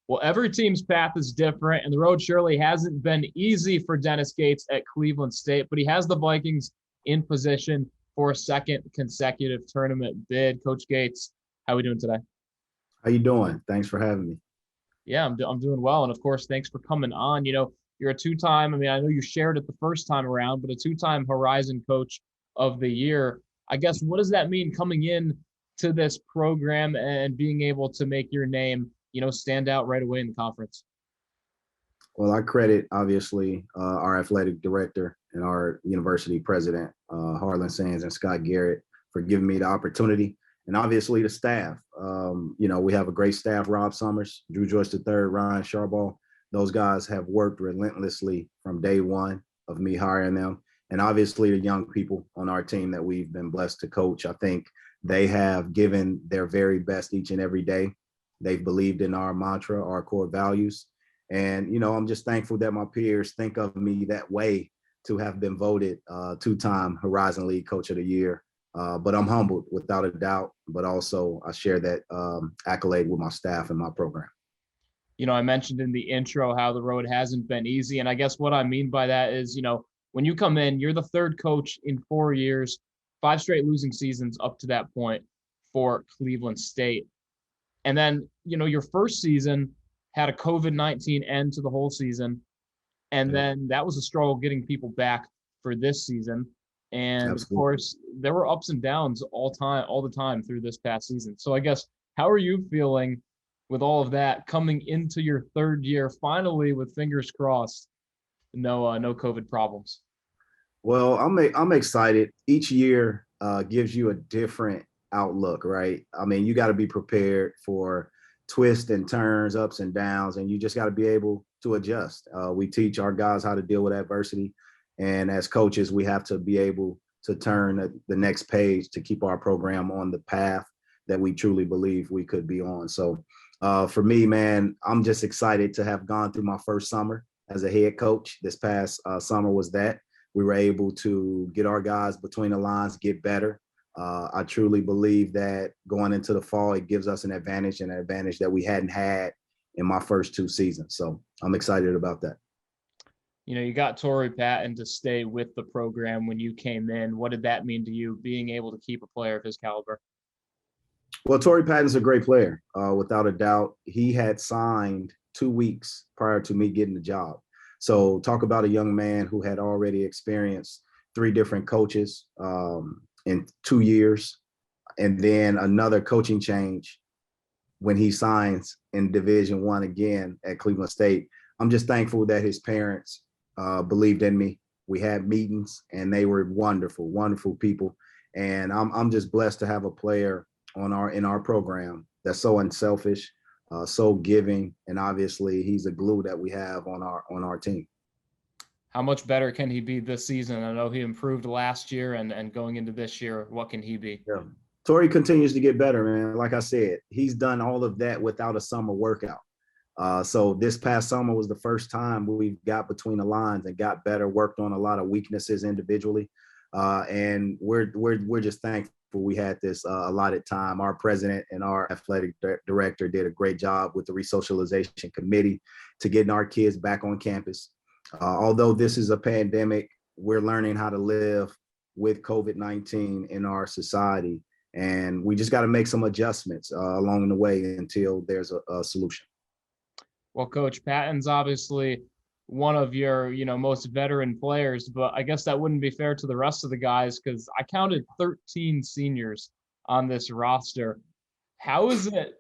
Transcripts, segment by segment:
Well, every team's path is different, and the road surely hasn't been easy for Dennis Gates at Cleveland State, but he has the Vikings in position for a second consecutive tournament bid. Coach Gates, how are we doing today? How you doing? Thanks for having me. Yeah, I'm doing well. And of course, thanks for coming on. You're a two-time, I mean, I know you shared it the first time around, but a two-time Horizon Coach of the Year. I guess, what does that mean coming in to this program and being able to make your name, stand out right away in the conference? Well, I credit obviously our athletic director and our university president, Harlan Sands and Scott Garrett, for giving me the opportunity, and obviously the staff. We have a great staff: Rob Summers, Drew Joyce III, Ryan Sharbaugh. Those guys have worked relentlessly from day one of me hiring them, and obviously the young people on our team that we've been blessed to coach. I think they have given their very best each and every day. They've believed in our mantra, our core values. And, I'm just thankful that my peers think of me that way, to have been voted two-time Horizon League Coach of the Year. But I'm humbled without a doubt, but also I share that accolade with my staff and my program. I mentioned in the intro how the road hasn't been easy. And I guess what I mean by that is, when you come in, you're the third coach in 4 years, 5 straight losing seasons up to that point for Cleveland State. And then, your first season had a COVID-19 end to the whole season. And then that was a struggle getting people back for this season. And Absolutely. Of course, there were ups and downs all the time through this past season. So I guess, how are you feeling with all of that coming into your third year, finally, with fingers crossed, no COVID problems? Well, I'm excited. Each year gives you a different outlook, right? I mean, you got to be prepared for twists and turns, ups and downs, and you just got to be able to adjust. We teach our guys how to deal with adversity, and as coaches, we have to be able to turn the next page to keep our program on the path that we truly believe we could be on. So for me, man, I'm just excited to have gone through my first summer as a head coach. This past summer was that. We were able to get our guys between the lines, get better. I truly believe that going into the fall, it gives us an advantage, and an advantage that we hadn't had in my first 2 seasons. So I'm excited about that. You got Torrey Patton to stay with the program when you came in. What did that mean to you, being able to keep a player of his caliber? Well, Torrey Patton's a great player, without a doubt. He had signed 2 weeks prior to me getting the job. So talk about a young man who had already experienced 3 different coaches in 2 years, and then another coaching change when he signs in Division I again at Cleveland State. I'm just thankful that his parents believed in me. We had meetings, and they were wonderful, wonderful people. And I'm just blessed to have a player in our program that's so unselfish, so giving, and obviously he's a glue that we have on our team. How much better can he be this season? I know he improved last year, and going into this year, what can he be? Yeah. Torrey continues to get better, man. Like I said, he's done all of that without a summer workout. So this past summer was the first time we got between the lines and got better, worked on a lot of weaknesses individually. And we're just thankful we had this allotted time. Our president and our athletic director did a great job with the resocialization committee to getting our kids back on campus. Although this is a pandemic, we're learning how to live with COVID-19 in our society. And we just got to make some adjustments along the way until there's a solution. Well, Coach, Patton's obviously one of your, most veteran players, but I guess that wouldn't be fair to the rest of the guys, because I counted 13 seniors on this roster. How is it,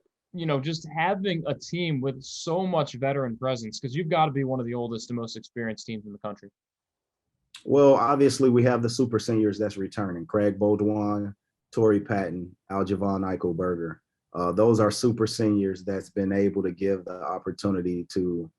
just having a team with so much veteran presence? Because you've got to be one of the oldest and most experienced teams in the country. Well, obviously we have the super seniors that's returning: Craig Baudouin, Torrey Patton, Aljavon Eichelberger. Those are super seniors that's been able to give the opportunity to,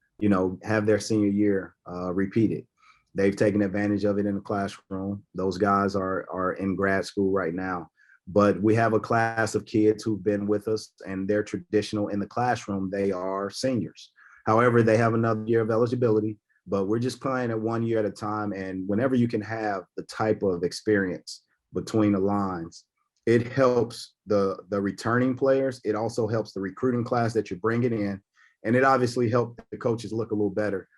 have their senior year repeated. They've taken advantage of it in the classroom. Those guys are in grad school right now. But we have a class of kids who've been with us, and they're traditional in the classroom. They are seniors. However, they have another year of eligibility, but we're just playing it 1 year at a time. And whenever you can have the type of experience between the lines, it helps the returning players. It also helps the recruiting class that you're bringing in. and it obviously helped the coaches look a little better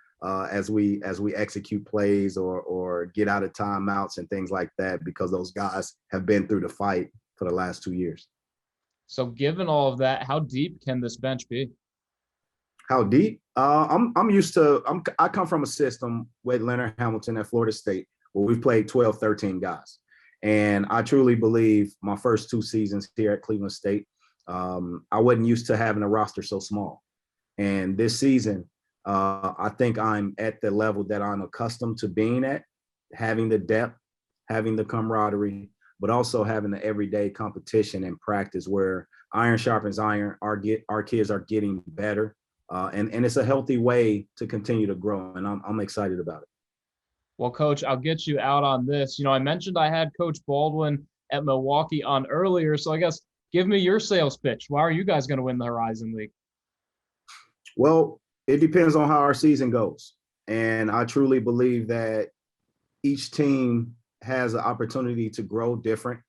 as we execute plays or get out of timeouts and things like that, because those guys have been through the fight for the last 2 years. So given all of that, how deep can this bench be? How deep? I'm used to. I come from a system with Leonard Hamilton at Florida State where we've played 12, 13 guys, and I truly believe my first 2 seasons here at Cleveland State, I wasn't used to having a roster so small. And this season, I think I'm at the level that I'm accustomed to being at, having the depth, having the camaraderie, but also having the everyday competition and practice where iron sharpens iron. Our kids are getting better, and it's a healthy way to continue to grow, and I'm excited about it. Well, Coach, I'll get you out on this. I mentioned I had Coach Baldwin at Milwaukee on earlier, so I guess give me your sales pitch. Why are you guys going to win the Horizon League? Well, it depends on how our season goes. And I truly believe that each team has an opportunity to grow different.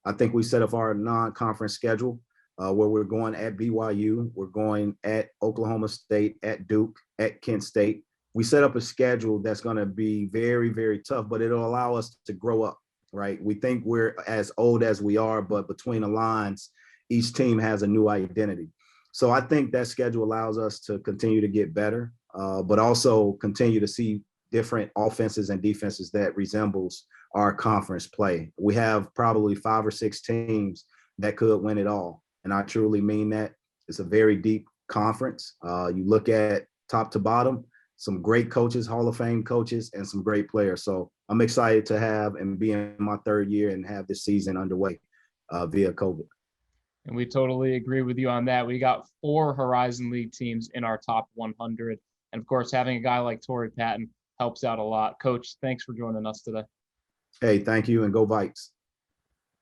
I think we set up our non-conference schedule where we're going at BYU, we're going at Oklahoma State, at Duke, at Kent State. We set up a schedule that's going to be very, very tough, but it'll allow us to grow up, right? We think we're as old as we are, but between the lines, each team has a new identity. So I think that schedule allows us to continue to get better, but also continue to see different offenses and defenses that resembles our conference play. We have probably 5 or 6 teams that could win it all. And I truly mean that. It's a very deep conference. You look at top to bottom, some great coaches, Hall of Fame coaches, and some great players. So I'm excited to have and be in my 3rd year and have this season underway via COVID. And we totally agree with you on that. We got 4 Horizon League teams in our top 100. And of course, having a guy like Torrey Patton helps out a lot. Coach, thanks for joining us today. Hey, thank you, and go Vikes.